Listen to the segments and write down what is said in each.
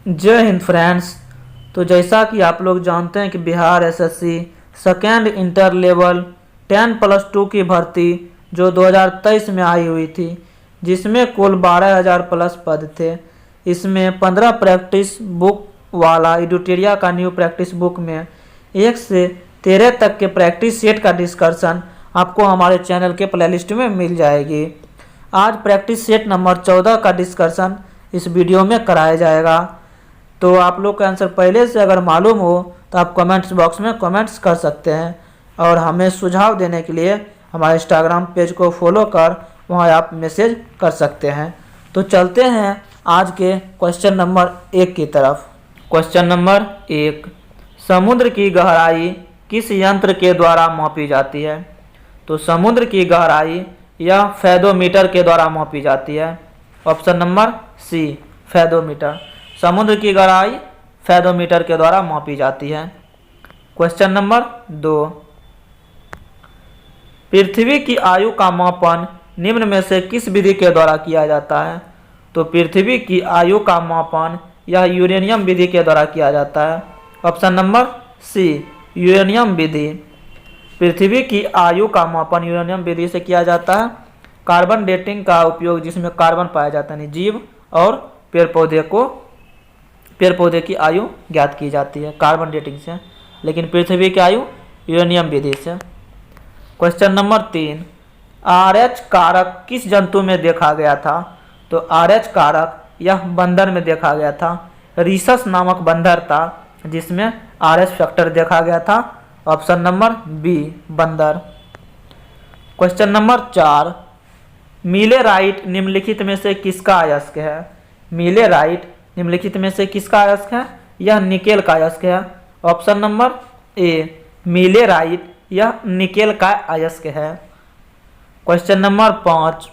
जय हिंद फ्रेंड्स। तो जैसा कि आप लोग जानते हैं कि Bihar SSC second inter level 10+2 की भर्ती जो 2023 में आई हुई थी, जिसमें कुल 12,000 प्लस पद थे। इसमें 15 प्रैक्टिस बुक वाला एडिटोरिया का न्यू प्रैक्टिस बुक में 1 से 13 तक के प्रैक्टिस सेट का डिस्कशन आपको हमारे चैनल के प्लेलिस्ट में मिल जाएगी। आज प्रैक्टिस सेट नंबर 14 का डिस्कशन इस वीडियो में कराया जाएगा। तो आप लोग का आंसर पहले से अगर मालूम हो तो आप कमेंट्स बॉक्स में कमेंट्स कर सकते हैं, और हमें सुझाव देने के लिए हमारे इंस्टाग्राम पेज को फॉलो कर वहां आप मैसेज कर सकते हैं। तो चलते हैं आज के क्वेश्चन नंबर 1 की तरफ। क्वेश्चन नंबर 1, समुद्र की गहराई किस यंत्र के द्वारा मापी जाती है? तो समुद्र की गहराई यह फैदोमीटर के द्वारा मापी जाती है। Option number C, fathometer. समुद्र की गहराई फैदोमीटर के द्वारा मापी जाती है। क्वेश्चन नंबर 2, पृथ्वी की आयु का मापन निम्न में से किस विधि के द्वारा किया जाता है? तो पृथ्वी की आयु का मापन यह यूरेनियम विधि के द्वारा किया जाता है। ऑप्शन नंबर सी, यूरेनियम विधि। पृथ्वी की आयु का मापन यूरेनियम विधि से किया जाता है। कार्बन डेटिंग का उपयोग, जिसमें कार्बन पाया जाता है, जीव और पेड़ पौधे की आयु ज्ञात की जाती है कार्बन डेटिंग से, लेकिन पृथ्वी की आयु यूरेनियम विधि से। क्वेश्चन नंबर 3, RH कारक किस जंतु में देखा गया था? तो RH कारक यह बंदर में देखा गया था। रीसस नामक बंदर था जिसमें RH फैक्टर देखा गया था। ऑप्शन नंबर बी, बंदर। क्वेश्चन नंबर 4, मीलेराइट निम्नलिखित में से किसका अयस्क है? मीलेराइट निम्नलिखित में से किसका अयस्क है? यह निकेल का अयस्क है। ऑप्शन नंबर ए, मीलेराइट यह निकेल का अयस्क है। क्वेश्चन नंबर 5,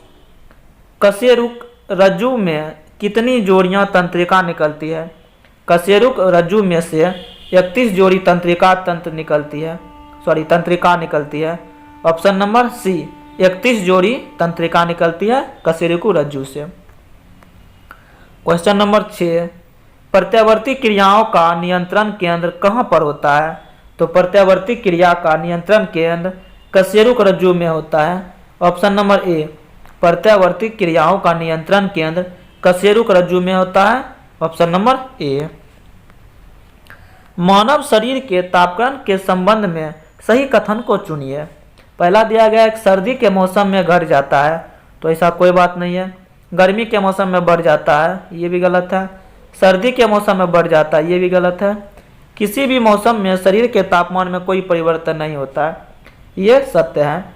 कशेरुक रज्जु में कितनी जोड़ियां तंत्रिका निकलती है? कशेरुक रज्जु में से 31 जोड़ी तंत्रिका निकलती है। ऑप्शन नंबर सी, 31 जोड़ी तंत्रिका निकलती है कशेरुक रज्जु से। क्वेश्चन नंबर 6, प्रत्यावर्ती क्रियाओं का नियंत्रण केंद्र कहाँ पर होता है? तो प्रत्यावर्ती क्रिया का नियंत्रण केंद्र कशेरुक रज्जु में होता है। ऑप्शन नंबर ए, प्रत्यावर्ती क्रियाओं का नियंत्रण केंद्र कशेरुक रज्जु में होता है। ऑप्शन नंबर ए। मानव शरीर के तापक्रम के संबंध में सही कथन को चुनिए। पहला दिया गया है, सर्दी के मौसम में घट जाता है, तो ऐसा कोई बात नहीं है। गर्मी के मौसम में बढ़ जाता है, ये भी गलत है। सर्दी के मौसम में बढ़ जाता है, ये भी गलत है। किसी भी मौसम में शरीर के तापमान में कोई परिवर्तन नहीं होता है, ये सत्य है।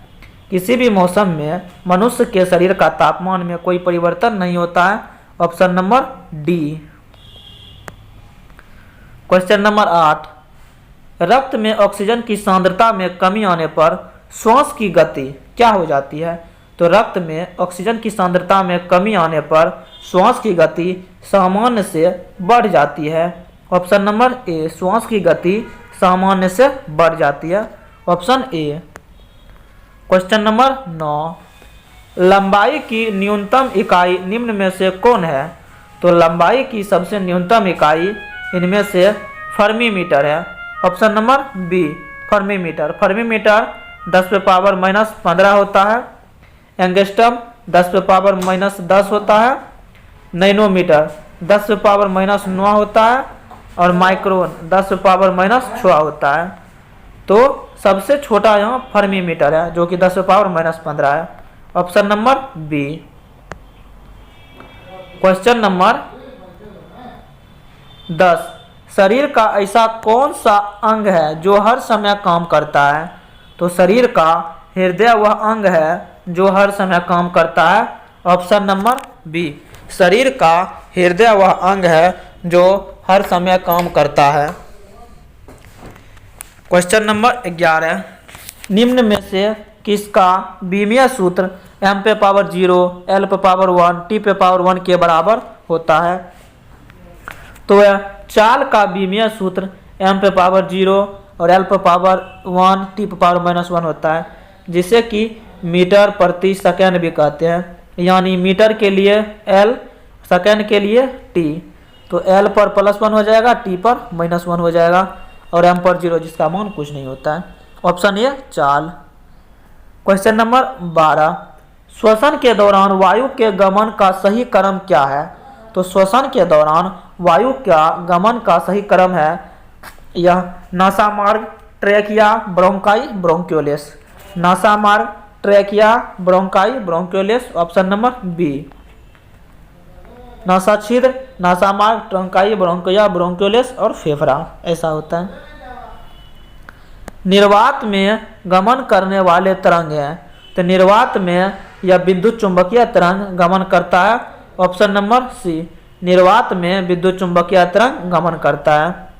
किसी भी मौसम में मनुष्य के शरीर का तापमान में कोई परिवर्तन नहीं होता है। Option number D. Question number 8, रक्त में ऑक्सीजन की सांद्रता में कमी आने पर श्वास की गति क्या हो जाती है? तो रक्त में ऑक्सीजन की सांद्रता में कमी आने पर श्वास की गति सामान्य से बढ़ जाती है। ऑप्शन नंबर ए, श्वास की गति सामान्य से बढ़ जाती है। Option A. क्वेश्चन नंबर 9, लंबाई की न्यूनतम इकाई निम्न में से कौन है? तो लंबाई की सबसे न्यूनतम इकाई इनमें से फर्मीमीटर है। Option number B, femtometre. Femtometre 10⁻⁻15 होता है। एंगस्ट्रम 10⁻⁻10 होता है। नैनोमीटर 10⁻⁻9 होता है, और माइक्रोन 10⁻⁻6 होता है। तो सबसे छोटा यहाँ फर्मीमीटर है, जो कि 10⁻⁻15 है। Option number B. Question number 10, शरीर का ऐसा कौन सा अंग है जो हर समय काम करता है? तो शरीर का हृदय वह अंग है जो हर समय काम करता है। ऑप्शन नंबर बी, शरीर का हृदय वह अंग है जो हर समय काम करता है। क्वेश्चन नंबर 11, निम्न में से किसका बीमीय सूत्र m⁻0 l⁻1 t⁻1 के बराबर होता है? तो चाल का बीमीय सूत्र m⁻0 और l⁻1 t⁻−1 होता है, जिसे कि मीटर प्रति सेकंड भी कहते हैं। यानी मीटर के लिए l, सेकंड के लिए t। तो L पर +1 हो जाएगा, T पर -1 हो जाएगा और M पर 0, जिसका मान कुछ नहीं होता है। ऑप्शन ए चाल। क्वेश्चन नंबर 12, श्वसन के दौरान वायु के गमन का सही क्रम क्या है? तो श्वसन के दौरान वायु का गमन का सही क्रम है यह नासामार्ग, ट्रैकिया, ब्रोंकाई, ब्रोंक्योलेस। नासामार्ग, trachea, bronchi, bronchioles. Option number B. नासा छिद्र, नासामार्ग, ट्रंकाई, ब्रोंकिया, ब्रोंक्योलेस और फेफड़ा, ऐसा होता है। निर्वात में गमन करने वाले तरंग हैं, तो निर्वात में यह विद्युत चुंबकीय तरंग गमन करता है। ऑप्शन नंबर सी, निर्वात में विद्युत चुंबकीय तरंग गमन करता है।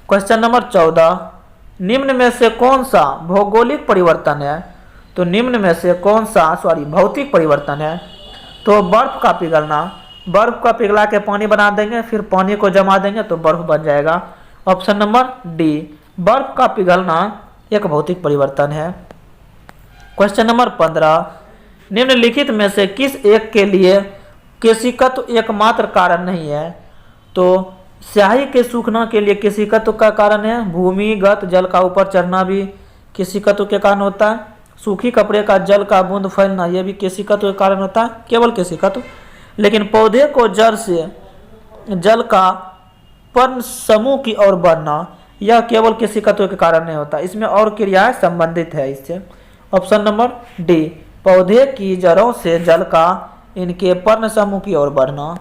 क्वेश्चन नंबर 14, निम्न में से कौन सा भौगोलिक परिवर्तन है? तो निम्न में से कौन सा भौतिक परिवर्तन है? तो बर्फ का पिघलना, बर्फ का पिघला के पानी बना देंगे, फिर पानी को जमा देंगे तो बर्फ बन जाएगा। ऑप्शन नंबर डी, बर्फ का पिघलना एक भौतिक परिवर्तन है। क्वेश्चन नंबर 15, निम्नलिखित में से किस एक के लिए केशिकत्व एकमात्र कारण नहीं है? तो स्याही के सूखना के लिए केशिकत्व का कारण है। भूमिगत जल का ऊपर चढ़ना भी केशिकत्व के कारण होता है। सूखी कपड़े का जल का बूंद फैलना, यह भी केशिकत्व के कारण होता है, केवल केशिकत्व। लेकिन पौधे को जड़ से जल का पर्ण समूह की ओर बढ़ना, यह केवल केशिकत्व के कारण नहीं होता, इसमें और क्रियाएं संबंधित है इससे। ऑप्शन नंबर डी, पौधे की जड़ों से जल का इनके पर्ण समूह की ओर बढ़ना।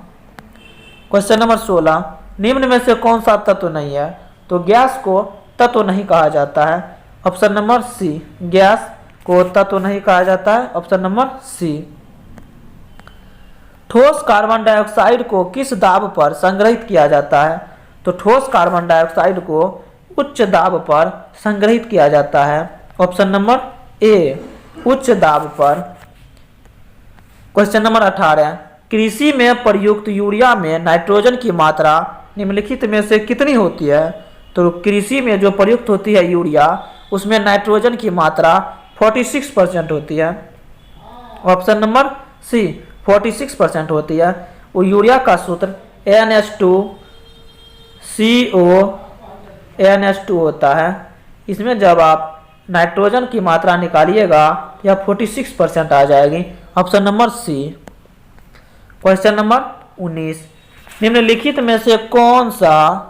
क्वेश्चन नंबर 16, निम्न में से कौन सा तत्व नहीं है? तो गैस को तत्व नहीं कहा जाता है। ऑप्शन नंबर सी, गैस को तत्व नहीं कहा जाता है। Option number C. ठोस कार्बन डाइऑक्साइड को किस दाब पर संग्रहित किया जाता है? तो ठोस कार्बन डाइऑक्साइड को उच्च दाब पर संग्रहित किया जाता है। ऑप्शन नंबर ए, उच्च दाब पर। क्वेश्चन नंबर 18, कृषि में प्रयुक्त यूरिया में नाइट्रोजन की मात्रा निम्नलिखित में से कितनी होती है? तो कृषि में जो प्रयुक्त होती है यूरिया, उसमें नाइट्रोजन की मात्रा 46% होती है। ऑप्शन नंबर सी, 46% होती है। वो यूरिया का सूत्र NH2CO होता है। इसमें जब आप नाइट्रोजन की मात्रा निकालिएगा यह 46% आ जाएगी। Option number C. Question number 19, निम्नलिखित में से कौन सा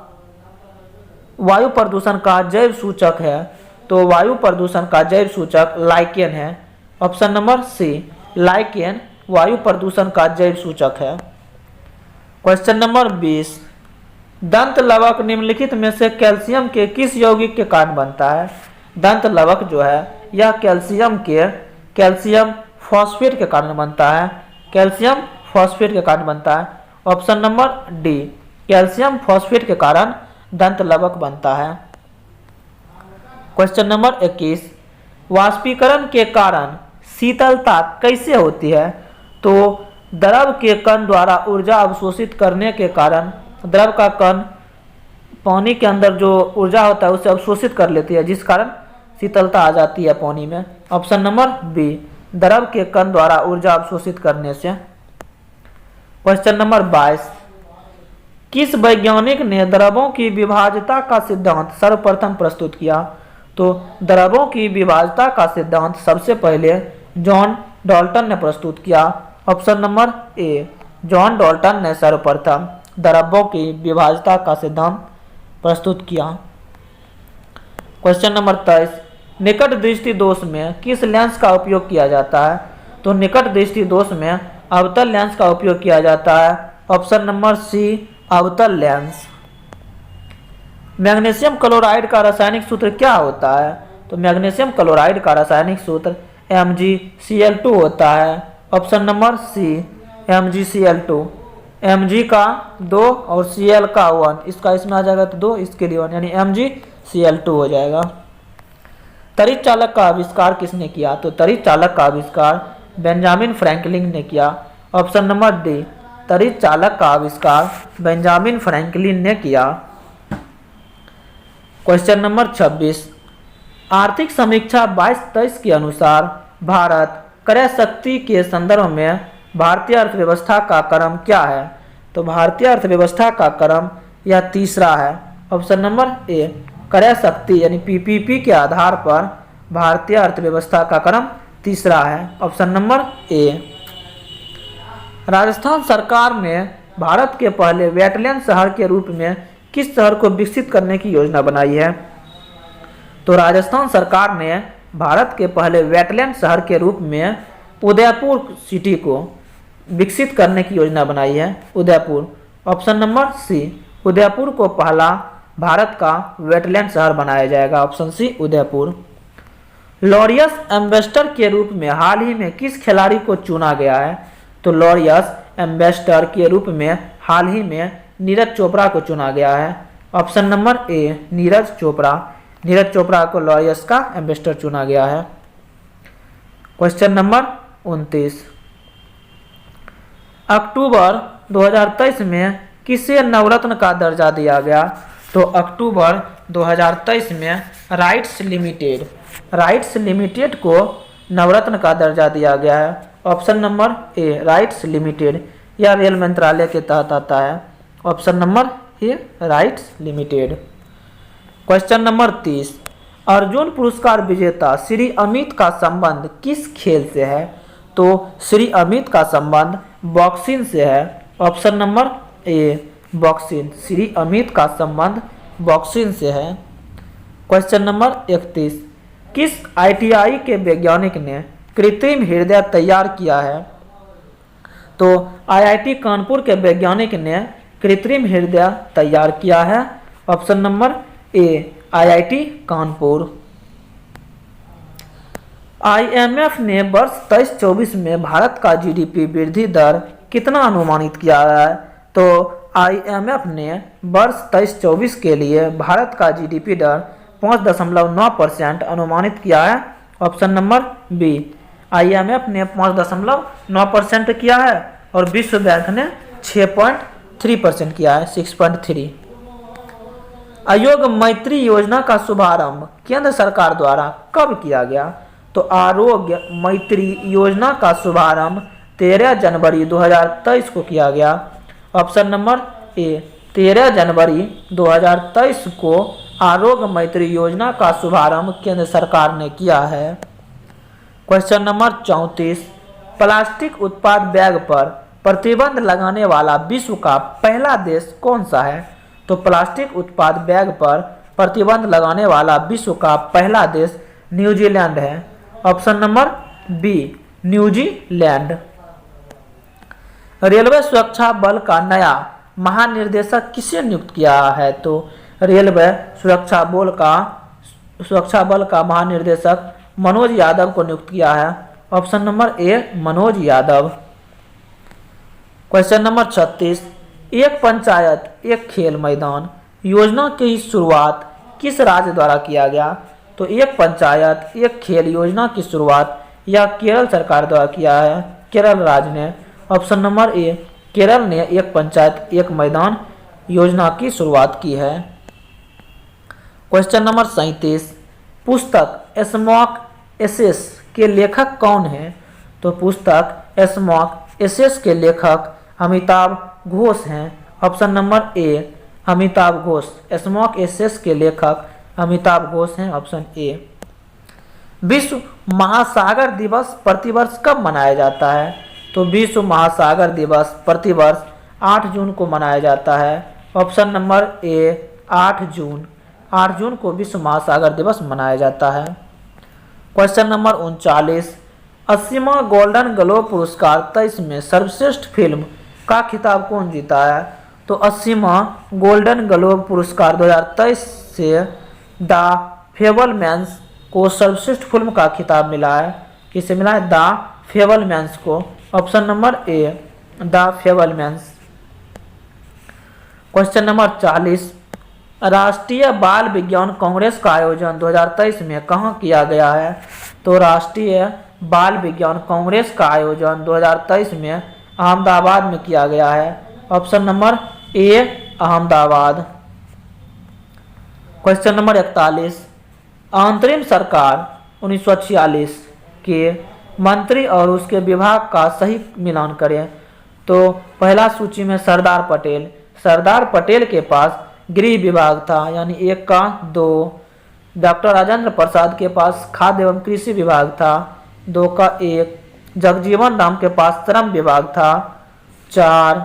वायु प्रदूषण का जैव सूचक है? तो वायु प्रदूषण का जैव सूचक लाइकेन है। ऑप्शन नंबर सी, लाइकेन वायु प्रदूषण का जैव सूचक है। क्वेश्चन नंबर 20, दंत लवक निम्नलिखित में से कैल्शियम के किस यौगिक के कारण बनता है? दंत लवक जो है यह कैल्शियम फॉस्फेट के कारण बनता है। कैल्शियम फॉस्फेट के कारण बनता है। Option number D, calcium phosphate के कारण दंत लवक बनता है। क्वेश्चन नंबर 21, वाष्पीकरण के कारण शीतलता कैसे होती है? तो द्रव के कण द्वारा ऊर्जा अवशोषित करने के कारण द्रव का कण पानी के अंदर जो ऊर्जा होता है उसे अवशोषित कर लेती है, जिस कारण शीतलता आ जाती है पानी में। ऑप्शन नंबर बी, द्रव के कण द्वारा ऊर्जा अवशोषित करने से। क्वेश्चन नंबर 22, किस वैज्ञानिक ने द्रवों की विभाज्यता का सिद्धांत सर्वप्रथम प्रस्तुत किया? तो द्रवों की विभाज्यता का सिद्धांत सबसे पहले जॉन डाल्टन ने प्रस्तुत किया। ऑप्शन नंबर ए, जॉन डाल्टन ने सर्वप्रथम द्रव्यों की विभाज्यता का सिद्धांत प्रस्तुत किया। क्वेश्चन नंबर 23, निकट दृष्टि दोष में किस लेंस का उपयोग किया जाता है? तो निकट दृष्टि दोष में अवतल लेंस का उपयोग किया जाता है। ऑप्शन नंबर सी, अवतल लेंस। मैग्नीशियम क्लोराइड का रासायनिक सूत्र क्या होता है? तो मैग्नीशियम क्लोराइड का रासायनिक सूत्र MgCl2 होता है। ऑप्शन नंबर सी, MgCl2। Mg का 2 और Cl का 1, इसका इसमें आ जाएगा तो 2, इसके लिए 1, यानी MgCl2 हो जाएगा। तड़ित चालक का आविष्कार किसने किया? तो तड़ित चालक का आविष्कार बेंजामिन फ्रैंकलिन ने किया। ऑप्शन नंबर डी, तड़ित चालक का आविष्कार बेंजामिन फ्रैंकलिन ने किया। क्वेश्चन नंबर 26, आर्थिक समीक्षा 22-23 के अनुसार भारत क्रय शक्ति के संदर्भ में भारतीय अर्थव्यवस्था का क्रम क्या है? तो भारतीय अर्थव्यवस्था का क्रम यह तीसरा है। ऑप्शन नंबर ए, क्रय शक्ति यानी पीपीपी के आधार पर भारतीय अर्थव्यवस्था का क्रम तीसरा है। ऑप्शन नंबर ए। राजस्थान सरकार ने भारत के पहले वेटलैंड शहर के रूप में किस शहर को विकसित करने की योजना बनाई है? तो राजस्थान सरकार ने भारत के पहले वेटलैंड शहर के रूप में उदयपुर सिटी को विकसित करने की योजना बनाई है। Udaipur. Option number C, Udaipur को पहला भारत का वेटलैंड शहर बनाया जाएगा। Option C, Udaipur. Laureus ambassador के रूप में हाल ही में किस खिलाड़ी को चुना गया है? तो लॉरियस एम्बेसडर के रूप में हाल ही में नीरज चोपड़ा को चुना गया है। ऑप्शन नंबर ए, नीरज चोपड़ा। नीरज चोपड़ा को लॉरियस का एम्बेसडर चुना गया है। क्वेश्चन नंबर 29, अक्टूबर 2023 में किसे नवरत्न का दर्जा दिया गया? तो अक्टूबर 2023 में राइट्स लिमिटेड को नवरत्न का दर्जा दिया गया है। ऑप्शन नंबर ए, राइट्स लिमिटेड। यह रेल मंत्रालय के तहत आता है। ऑप्शन नंबर ए, rights limited. Question number 30, Arjun पुरस्कार विजेता श्री अमित का संबंध किस खेल से है? तो श्री अमित का संबंध बॉक्सिंग से है। ऑप्शन नंबर ए, बॉक्सिंग। श्री अमित का संबंध बॉक्सिंग से है। क्वेश्चन नंबर 31, किस आईटीआई के वैज्ञानिक ने कृत्रिम हृदय तैयार किया है? तो आईआईटी कानपुर के वैज्ञानिक ने कृत्रिम हृदय तैयार किया है। ऑप्शन नंबर ए, आईआईटी कानपुर। आईएमएफ ने वर्ष 23-24 में भारत का जीडीपी वृद्धि दर कितना अनुमानित किया है? तो आईएमएफ ने वर्ष 23-24 के लिए भारत का जीडीपी दर 5.9% अनुमानित किया है। ऑप्शन नंबर बी, आईएमएफ ने 5.9% किया है और विश्व बैंक ने 6.3% किया है, 6.3। आयोग मैत्री योजना का शुभारंभ केंद्र सरकार द्वारा कब किया गया? तो आरोग्य मैत्री योजना का शुभारंभ 13 जनवरी 2023 को किया गया। ऑप्शन नंबर ए, 13 जनवरी 2023 को आरोग्य मैत्री योजना का शुभारंभ केंद्र सरकार ने किया है। क्वेश्चन नंबर 34, प्लास्टिक उत्पाद बैग पर प्रतिबंध लगाने वाला विश्व का पहला देश कौन सा है? तो प्लास्टिक उत्पाद बैग पर प्रतिबंध लगाने वाला विश्व का पहला देश न्यूजीलैंड है। Option number B, New Zealand. Railway सुरक्षा बल का नया महानिर्देशक किसे नियुक्त किया है? तो रेलवे सुरक्षा बल का महानिर्देशक मनोज यादव को नियुक्त किया है। ऑप्शन नंबर ए, मनोज यादव। क्वेश्चन नंबर 36, एक पंचायत एक खेल मैदान योजना की शुरुआत किस राज्य द्वारा किया गया? तो एक पंचायत एक खेल योजना की शुरुआत यह केरल सरकार द्वारा किया है, केरल राज्य ने। ऑप्शन नंबर ए, केरल ने एक पंचायत एक मैदान योजना की शुरुआत की है। क्वेश्चन नंबर 37, पुस्तक स्मॉक एसेस के लेखक कौन है? तो पुस्तक स्मॉक एसेस के लेखक अमिताभ घोष हैं। Option number A, Amitav Ghosh. Smoke ashes के लेखक अमिताभ घोष हैं। Option A. विश्व महासागर दिवस प्रतिवर्ष कब मनाया जाता है? तो विश्व महासागर दिवस प्रतिवर्ष 8 जून को मनाया जाता है। ऑप्शन नंबर ए, 8 जून। 8 जून को विश्व महासागर दिवस मनाया जाता है। क्वेश्चन नंबर 39, 80वां गोल्डन ग्लोब पुरस्कार 23 में सर्वश्रेष्ठ फिल्म का खिताब कौन जीता है? तो 80वां गोल्डन ग्लोब पुरस्कार 2023 से द फेबलमैन्स को सर्वश्रेष्ठ फिल्म का खिताब मिला है। किसे मिला है? द फेबलमैन्स को। Option number A, the Fabelmans. Question number 40, राष्ट्रीय बाल विज्ञान कांग्रेस का आयोजन 2023 में कहाँ किया गया है? तो राष्ट्रीय बाल विज्ञान कांग्रेस का आयोजन 2023 में अहमदाबाद में किया गया है। ऑप्शन नंबर ए, अहमदाबाद। क्वेश्चन नंबर 41, अंतरिम सरकार 1946 के मंत्री और उसके विभाग का सही मिलान करें। तो पहला सूची में सरदार पटेल के पास गृह विभाग था, यानी 1 का 2। डॉक्टर राजेंद्र प्रसाद के पास खाद्य एवं कृषि विभाग था, 2 का 1। जगजीवन राम के पास श्रम विभाग था, 4।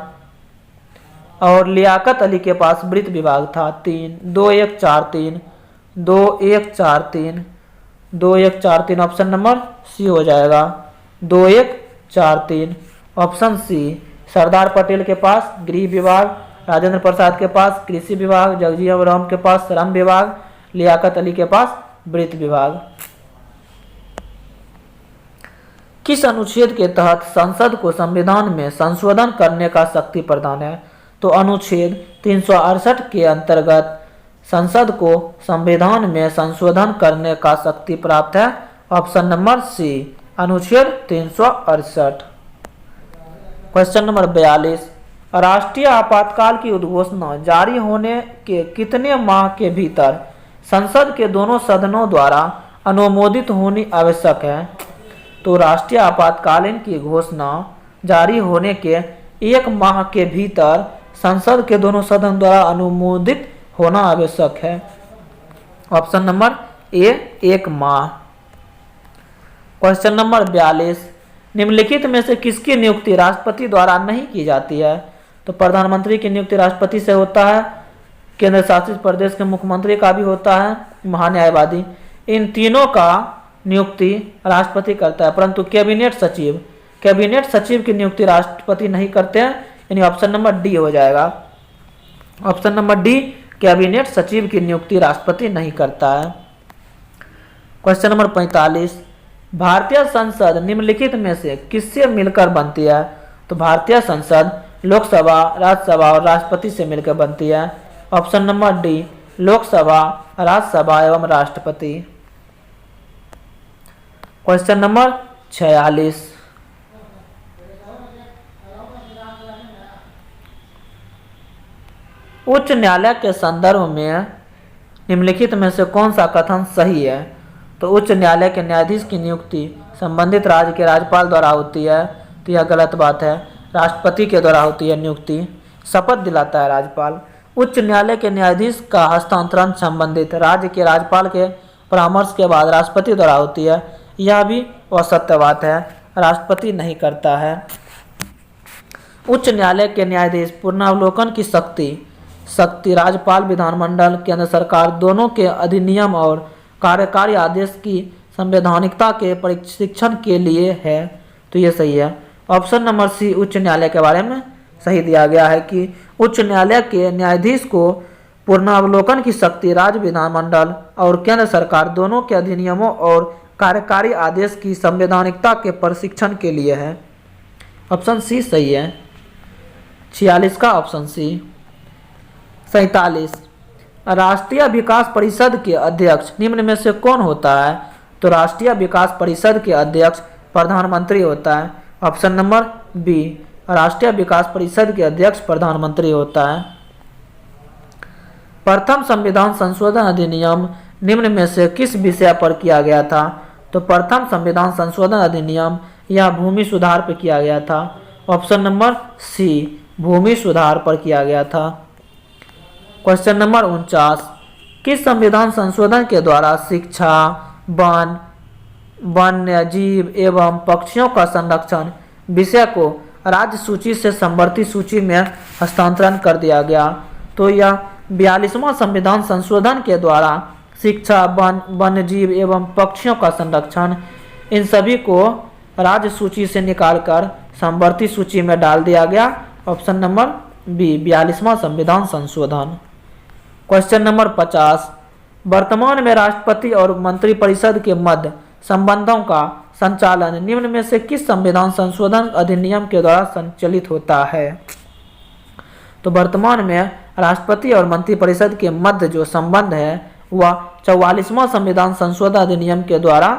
और लियाकत अली के पास वित्त विभाग था, 3। 2 1 4 3 2 1 4 3 2 1 4 3 ऑप्शन नंबर सी हो जाएगा, 2 1 4 3 ऑप्शन सी। सरदार पटेल के पास गृह विभाग, राजेंद्र प्रसाद के पास कृषि विभाग, जगजीवन राम के पास श्रम विभाग, लियाकत अली के पास वित्त विभाग। किस अनुच्छेद के तहत संसद को संविधान में संशोधन करने का शक्ति प्रदान है? तो अनुच्छेद 368 के अंतर्गत संसद को संविधान में संशोधन करने का शक्ति प्राप्त है, ऑप्शन नंबर सी, अनुच्छेद 368। क्वेश्चन नंबर 42, राष्ट्रीय आपातकाल की उद्घोषणा जारी होने के कितने माह के भीतर संसद के दोनों सदनों द्वारा अनुमोदित होनी आवश्यक है? तो राष्ट्रीय आपातकालीन की घोषणा जारी होने के 1 माह के भीतर संसद के दोनों सदन द्वारा अनुमोदित होना आवश्यक है, ऑप्शन नंबर ए, 1 माह। क्वेश्चन नंबर 42, निम्नलिखित में से किसकी नियुक्ति राष्ट्रपति द्वारा नहीं की जाती है? तो प्रधानमंत्री की नियुक्ति राष्ट्रपति से होता है, केंद्र शासित प्रदेश के मुख्यमंत्री का भी होता है, महान्यायवादी, इन तीनों का नियुक्ति राष्ट्रपति करता है, परंतु कैबिनेट सचिव की नियुक्ति राष्ट्रपति नहीं करते हैं, यानी ऑप्शन नंबर डी हो जाएगा, ऑप्शन नंबर डी, कैबिनेट सचिव की नियुक्ति राष्ट्रपति नहीं करता है। क्वेश्चन नंबर 45, भारतीय संसद निम्नलिखित में से किससे मिलकर बनती है? तो भारतीय संसद लोकसभा, राज्यसभा और राष्ट्रपति से मिलकर बनती है, option number D, Lok Sabha, Rajya Sabha एवं राष्ट्रपति। क्वेश्चन नंबर 46, उच्च न्यायालय के संदर्भ में निम्नलिखित में से कौन सा कथन सही है? तो उच्च न्यायालय के न्यायाधीश की नियुक्ति संबंधित राज्य के राज्यपाल द्वारा होती है, तो यह गलत बात है, राष्ट्रपति के द्वारा होती है नियुक्ति, शपथ दिलाता है राज्यपाल। उच्च न्यायालय के न्यायाधीश का हस्तांतरण संबंधित राज्य के राज्यपाल के परामर्श के बाद राष्ट्रपति द्वारा होती है, यह भी असत्य बात है, राष्ट्रपति नहीं करता है। उच्च न्यायालय के न्यायाधीश पुनरावलोकन की शक्ति राज्यपाल, विधानमंडल, केंद्र सरकार दोनों के अधिनियम और कार्यकारी आदेश की संवैधानिकता के परीक्षण के लिए है, तो ये सही है, ऑप्शन नंबर सी, उच्च न्यायालय के बारे में सही दिया गया है कि उच्च न्यायालय के न्यायाधीश को पुनरावलोकन की शक्ति राज्य, विधानमंडल और केंद्र सरकार दोनों के अधिनियमों और कार्यकारी आदेश की संवैधानिकता के परीक्षण के लिए है, ऑप्शन सी सही है, 46 का ऑप्शन सी। 47, राष्ट्रीय विकास परिषद के अध्यक्ष निम्न में से कौन होता है? तो राष्ट्रीय विकास परिषद के अध्यक्ष प्रधानमंत्री होता है, ऑप्शन नंबर बी, राष्ट्रीय विकास परिषद के अध्यक्ष प्रधानमंत्री होता है। प्रथम संविधान संशोधन अधिनियम निम्न में से किस विषय पर किया गया था? तो प्रथम संविधान संशोधन अधिनियम यह भूमि सुधार पर किया गया था, ऑप्शन नंबर सी, भूमि सुधार पर किया गया था। क्वेश्चन नंबर 49, किस संविधान संशोधन के द्वारा शिक्षा, वन, वन्य जीव एवं पक्षियों का संरक्षण विषय को राज्य सूची से समवर्ती सूची में हस्तांतरण कर दिया गया? तो यह 42वां संविधान संशोधन के द्वारा शिक्षा, वन, वन्य जीव एवं पक्षियों का संरक्षण, इन सभी को राज्य सूची से निकालकर समवर्ती सूची में डाल दिया गया, ऑप्शन नंबर बी, 42वां संविधान संशोधन। क्वेश्चन नंबर 50, वर्तमान में राष्ट्रपति और मंत्रिपरिषद के मध्य संबंधों का संचालन निम्न में से किस संविधान संशोधन अधिनियम के द्वारा संचालित होता है? तो वर्तमान में राष्ट्रपति और मंत्रिपरिषद के मध्य जो संबंध है वह 44वां संविधान संशोधन अधिनियम के द्वारा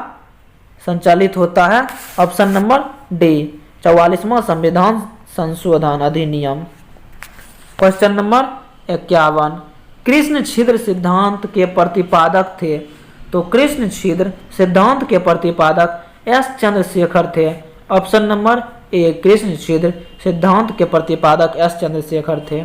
संचालित होता है, ऑप्शन नंबर डी, 44वां संविधान संशोधन अधिनियम। क्वेश्चन नंबर 51, कृष्ण छिद्र सिद्धांत के प्रतिपादक थे? तो कृष्ण छिद्र सिद्धांत के प्रतिपादक एस चंद्रशेखर थे, ऑप्शन नंबर ए कृष्ण छिद्र सिद्धांत के प्रतिपादक एस चंद्रशेखर थे।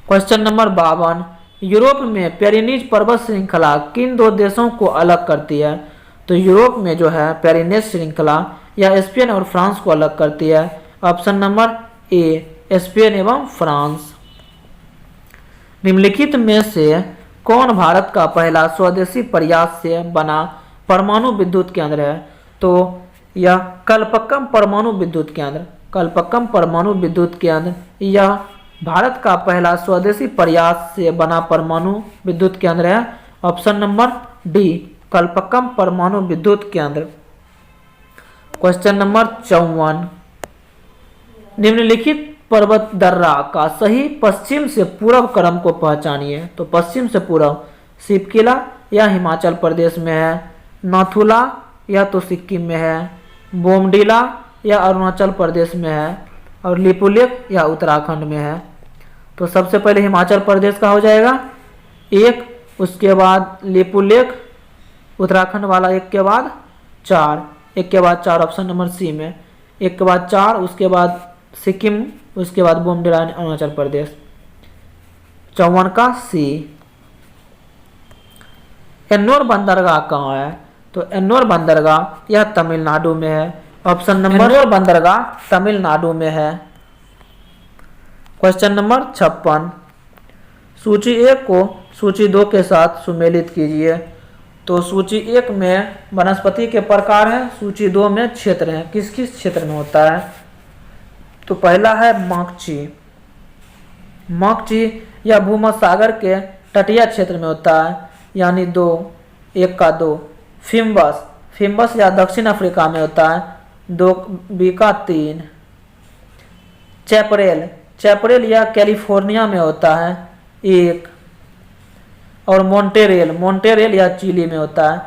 क्वेश्चन नंबर 52, यूरोप में पेरिनीज पर्वत श्रृंखला किन दो देशों को अलग करती है? तो यूरोप में जो है पेरिनीज श्रृंखला या स्पेन और फ्रांस को अलग करती है। ऑप्शन नंबर ए स्पेन एवं फ्रांस। निम्नलिखित में से कौन भारत का पहला स्वदेशी प्रयास से बना परमाणु विद्युत केंद्र है? तो यह कल्पक्कम परमाणु विद्युत केंद्र, कल्पक्कम परमाणु विद्युत केंद्र यह भारत का पहला स्वदेशी प्रयास से बना परमाणु विद्युत केंद्र है। ऑप्शन नंबर डी कल्पक्कम परमाणु विद्युत केंद्र। क्वेश्चन नंबर 54, निम्नलिखित पर्वत दर्रा का सही पश्चिम से पूर्व क्रम को पहचानिए। तो पश्चिम से पूर्व शिवकिला या हिमाचल प्रदेश में है, नाथुला या तो सिक्किम में है, बोमडिला या अरुणाचल प्रदेश में है, और लिपुलेख या उत्तराखंड में है। तो सबसे पहले हिमाचल प्रदेश का हो जाएगा एक, उसके बाद लिपुलेख उत्तराखंड वाला एक के बाद चार, एक के बाद चार ऑप्शन नंबर सी में, एक के बाद चार, उसके बाद सिक्किम, उसके बाद बोमडिला अरुणाचल प्रदेश। 54 का सी। एन्नोर बंदरगाह कहाँ है? तो एन्नोर बंदरगाह यह तमिलनाडु में है। ऑप्शन नंबर एन्नोर बंदरगाह तमिलनाडु में है। क्वेश्चन नंबर 56, सूची 1 को सूची 2 के साथ सुमेलित कीजिए। तो सूची 1 में वनस्पति के प्रकार हैं, सूची 2 में क्षेत्र हैं। किस किस क्षेत्र में होता है? तो पहला है माकची, माकची यह भूमध्य सागर के तटीय क्षेत्र में होता है, यानी 2, 1 का 2। फिम्बस, फिम्बस या दक्षिण अफ्रीका में होता है, 2 बी का 3। चैपरेल, चैपरेल यह कैलिफोर्निया में होता है, 1। और मोन्टेरेल, मोन्टेरेल यह चिली में होता है,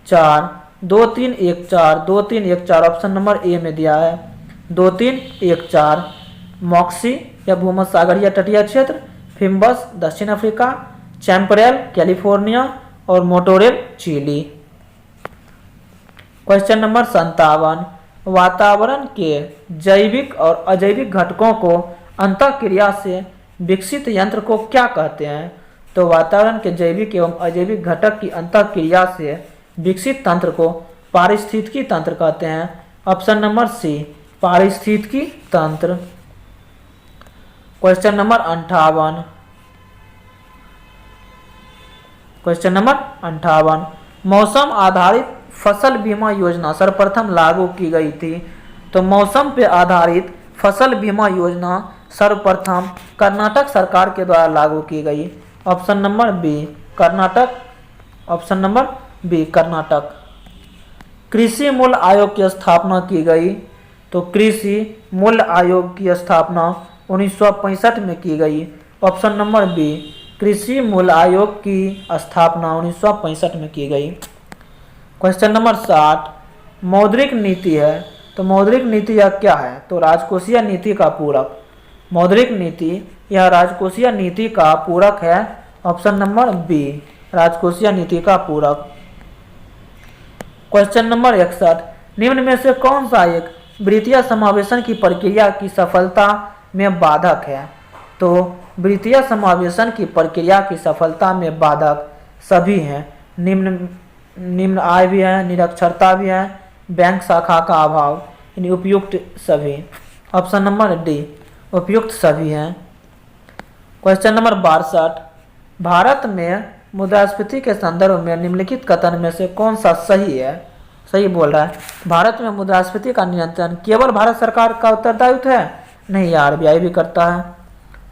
4। 2 3 1 4, 2 3 1 4 ऑप्शन नंबर ए में दिया है, 2 3 1 4। मॉक्सी या भूमध्य सागरीय तटीय क्षेत्र, फिम्बस दक्षिण अफ्रीका, चैम्परेल कैलिफोर्निया और मोटोरेल चिली। क्वेश्चन नंबर 57, वातावरण के जैविक और अजैविक घटकों को अंतःक्रिया से विकसित यंत्र को क्या कहते हैं? तो वातावरण के जैविक एवं अजैविक घटक की अंतःक्रिया से विकसित तंत्र को पारिस्थितिकी तंत्र कहते हैं। ऑप्शन नंबर सी पारिस्थितिकी तंत्र। क्वेश्चन नंबर 58, क्वेश्चन नंबर 58, मौसम आधारित फसल बीमा योजना सर्वप्रथम लागू की गई थी। तो मौसम पे आधारित फसल बीमा योजना सर्वप्रथम कर्नाटक सरकार के द्वारा लागू की गई। Option number B Karnataka, option number B Karnataka. कृषि मूल्य आयोग की स्थापना की गई। तो कृषि मूल्य आयोग की स्थापना 1965 में की गई। ऑप्शन नंबर बी कृषि मूल्य आयोग की स्थापना 1965 में की गई। क्वेश्चन नंबर 60, मौद्रिक नीति है। तो मौद्रिक नीति यह क्या है? तो राजकोषीय नीति का पूरक। मौद्रिक नीति यह राजकोषीय नीति का पूरक है। ऑप्शन नंबर बी राजकोषीय नीति का पूरक। क्वेश्चन नंबर 61, निम्न में से कौन सा एक वित्तीय समावेशन की प्रक्रिया की सफलता में बाधक है? तो वित्तीय समावेशन की प्रक्रिया की सफलता में बाधक सभी हैं। निम्न आय भी है, निरक्षरता भी है, बैंक शाखा का अभाव, यानी उपयुक्त सभी। ऑप्शन नंबर डी उपयुक्त सभी हैं। क्वेश्चन नंबर 62, भारत में मुद्रास्फीति के संदर्भ में निम्नलिखित कथन में से कौन सा सही है? सही बोल रहा है। भारत में मुद्रास्फीति का नियंत्रण केवल भारत सरकार का उत्तरदायित्व है? नहीं, आरबीआई भी करता है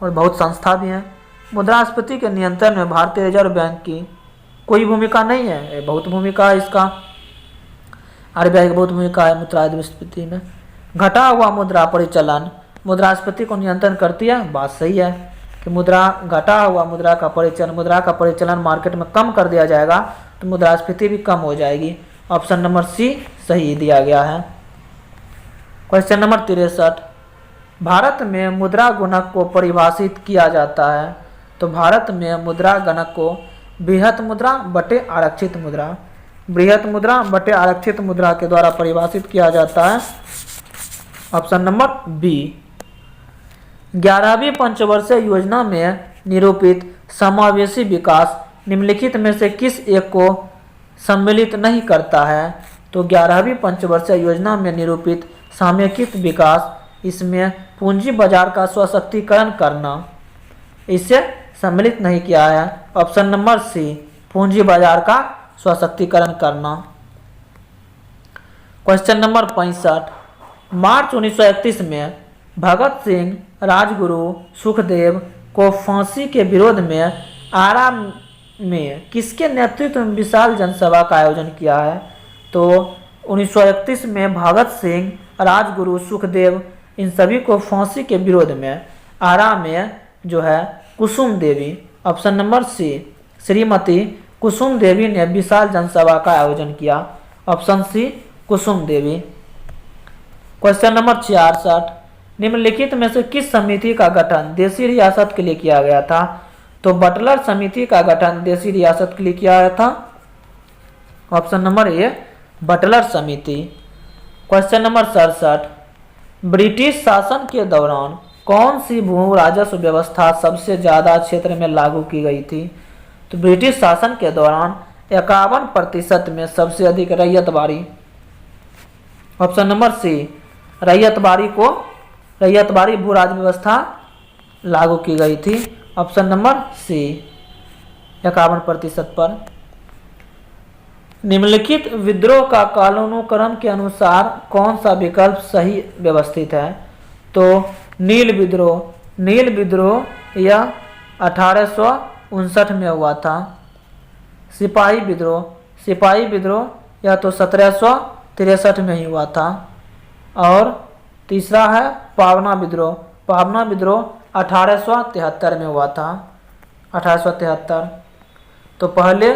और बहुत संस्था भी हैं। मुद्रास्फीति के नियंत्रण में भारतीय रिजर्व बैंक की कोई भूमिका नहीं है, बहुत भूमिका है इसका। आरबीआई की बहुत भूमिका है मुद्रास्फीति में। घटा हुआ मुद्रा परिचालन मुद्रास्फीति को नियंत्रण करती है। बात सही है कि घटा हुआ मुद्रा का परिचालन मार्केट में कम कर दिया जाएगा तो मुद्रास्फीति भी कम हो जाएगी। ऑप्शन नंबर सी सही दिया गया है। क्वेश्चन नंबर 63, भारत में मुद्रा गुणक को परिभाषित किया जाता है। तो भारत में मुद्रा गणक को बृहत मुद्रा बटे आरक्षित मुद्रा, बृहत मुद्रा बटे आरक्षित मुद्रा के द्वारा परिभाषित किया जाता है। Option number B. 11वीं पंचवर्षीय योजना में निरूपित समावेशी विकास निम्नलिखित में से किस एक को सम्मिलित नहीं करता है? तो 11वीं पंचवर्षीय योजना में निरूपित समेकित विकास, इसमें पूंजी बाजार का सशक्तिकरण करना, इसे सम्मिलित नहीं किया है। ऑप्शन नंबर सी, पूंजी बाजार का सशक्तिकरण करना। क्वेश्चन नंबर 65, मार्च 1931 में भगत सिंह, राजगुरु, सुखदेव को फांसी के विरोध में आरा में किसके नेतृत्व में विशाल जनसभा का आयोजन किया है? तो 1931 में भगत सिंह, राजगुरु, सुखदेव, इन सभी को फांसी के विरोध में आरा में जो है कुसुम देवी, ऑप्शन नंबर सी, श्रीमती कुसुम देवी ने विशाल जनसभा का आयोजन किया। ऑप्शन सी, कुसुम देवी। क्वेश्चन नंबर 66, निम्नलिखित में से किस समिति का गठन देशी रियासत के लिए किया गया था? तो बटलर समिति का गठन देशी रियासत के लिए किया गया था। ऑप्शन नंबर ए, बटलर समिति। क्वेश्चन नंबर 67, ब्रिटिश शासन के दौरान कौन सी भू राजस्व व्यवस्था सबसे ज्यादा क्षेत्र में लागू की गई थी? तो ब्रिटिश शासन के दौरान 51% में सबसे अधिक रैयतबारी, ऑप्शन नंबर सी, रैयतबारी भू राजस्व व्यवस्था लागू की गई थी। ऑप्शन नंबर सी, 51% पर। निम्नलिखित विद्रोह का कालानुक्रम के अनुसार कौन सा विकल्प सही व्यवस्थित है? तो नील विद्रोह यह 1859 में हुआ था। सिपाही विद्रोह यह तो 1763 में ही हुआ था। और तीसरा है पावना विद्रोह 1873 में हुआ था, 1873। तो पहले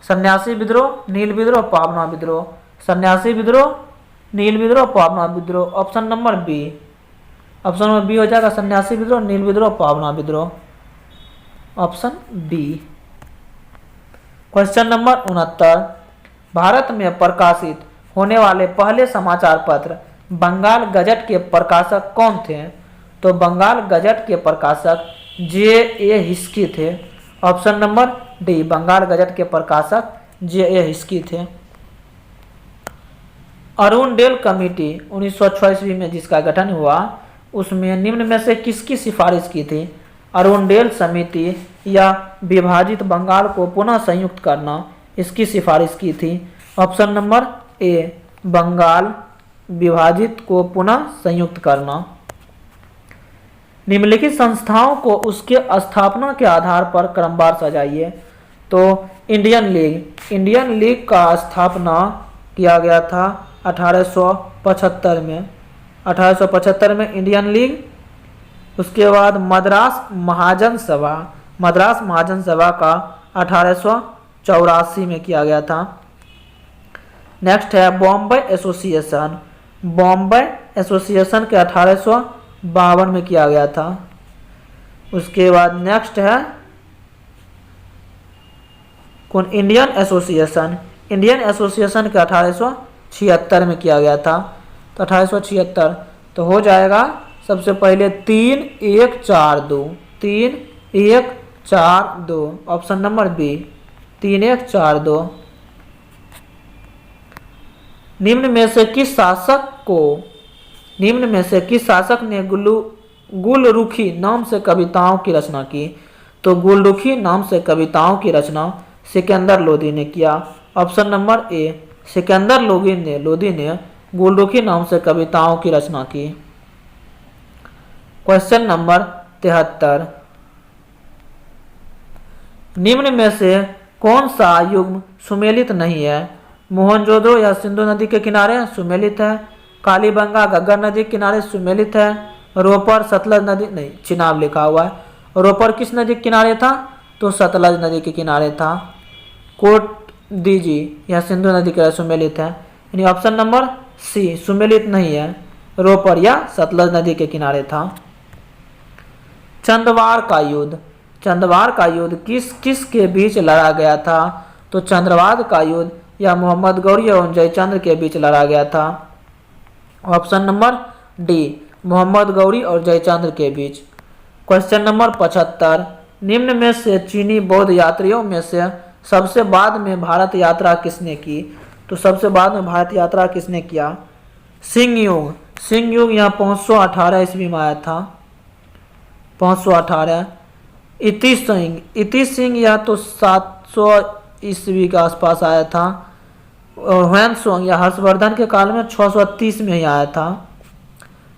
सन्यासी विद्रोह, नील विद्रोह, पावना विद्रोह, सन्यासी विद्रोह, नील विद्रोह, पावना विद्रोह। ऑप्शन नंबर बी हो जाएगा, सन्यासी विद्रोह, नील विद्रोह, पावना विद्रोह, ऑप्शन बी। क्वेश्चन नंबर 69, भारत में प्रकाशित होने वाले पहले समाचार पत्र बंगाल गजट के प्रकाशक कौन थे? तो बंगाल गजट के प्रकाशक J.A. हिस्की थे। Option number D, Bengal gazette के प्रकाशक J.A. हिस्की थे। अरुणडेल कमेटी 1926 में जिसका गठन हुआ, उसमें निम्न में से किसकी सिफारिश की थी? अरुणडेल समिति या विभाजित बंगाल को पुनः संयुक्त करना, इसकी सिफारिश की थी। ऑप्शन नंबर ए, बंगाल विभाजित को पुनः संयुक्त करना। निम्नलिखित संस्थाओं को उसके स्थापना के आधार पर क्रमवार सजाइए। तो इंडियन लीग का स्थापना किया गया था 1875 में, 1875 में इंडियन लीग। उसके बाद मद्रास महाजन सभा का 1884 में किया गया था। नेक्स्ट है बॉम्बे एसोसिएशन के 1852 में किया गया था। उसके बाद नेक्स्ट है कौन? इंडियन एसोसिएशन के 1876 में किया गया था। तो 1876 तो हो जाएगा सबसे पहले 3142, ऑप्शन नंबर बी, 3142। निम्न में से किस शासक ने गुलरुखी नाम से कविताओं की रचना की? तो गुलरुखी नाम से कविताओं की रचना सिकंदर लोदी ने किया। ऑप्शन नंबर ए, सिकंदर लोदी ने गुलरुखी नाम से कविताओं की रचना की। क्वेश्चन नंबर 73, निम्न में से कौन सा युग्म सुमेलित नहीं है? मोहनजोदड़ो या सिंधु नदी के किनारे सुमेलित है, कालीबंगा घग्गर नदी के किनारे सुमेलित है, रोपर सतलज नदी नहीं, चिनाब लिखा हुआ है। रोपर किस नदी के किनारे था? तो सतलज नदी के किनारे था। कोट दीजी या सिंधु नदी के सुमेलित है, यानी ऑप्शन नंबर सी, सुमेलित नहीं है, रोपर या सतलज नदी के किनारे था। चंदवार का युद्ध किस के बीच लड़ा गया था? तो चंद्रवाद का युद्ध या मोहम्मद गौरी एवं जयचंद्र के बीच लड़ा गया था। Option number D Mohammad Ghori और जयचंद्र के बीच। क्वेश्चन नंबर 75, निम्न में से चीनी बौद्ध यात्रियों में से सबसे बाद में भारत यात्रा किसने की? तो सबसे बाद में भारत यात्रा किसने किया? सिंह युग यहाँ 518 ईस्वी में आया था, 518। इति सिंह या तो 700 ईस्वी के आसपास आया था, और ह्वेनसोंग या हर्षवर्धन के काल में 630 में ही आया था।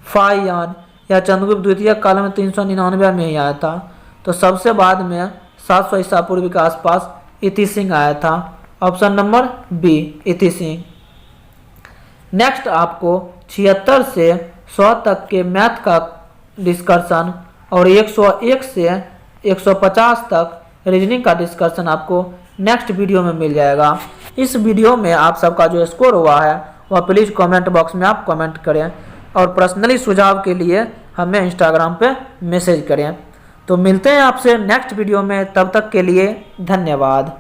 फाहियान या चंद्रगुप्त द्वितीय काल में 399 में ही आया था। तो सबसे बाद में 700 ईसा पूर्व के आसपास इति सिंह आया था। ऑप्शन नंबर बी इति सिंह। नेक्स्ट आपको 76 से 100 तक के मैथ का डिस्कशन और 101 से 150 तक रीजनिंग का डिस्कशन आपको नेक्स्ट वीडियो में मिल जाएगा। इस वीडियो में आप सबका जो स्कोर हुआ है वह प्लीज़ कमेंट बॉक्स में आप कमेंट करें, और पर्सनली सुझाव के लिए हमें इंस्टाग्राम पे मैसेज करें। तो मिलते हैं आपसे नेक्स्ट वीडियो में, तब तक के लिए धन्यवाद।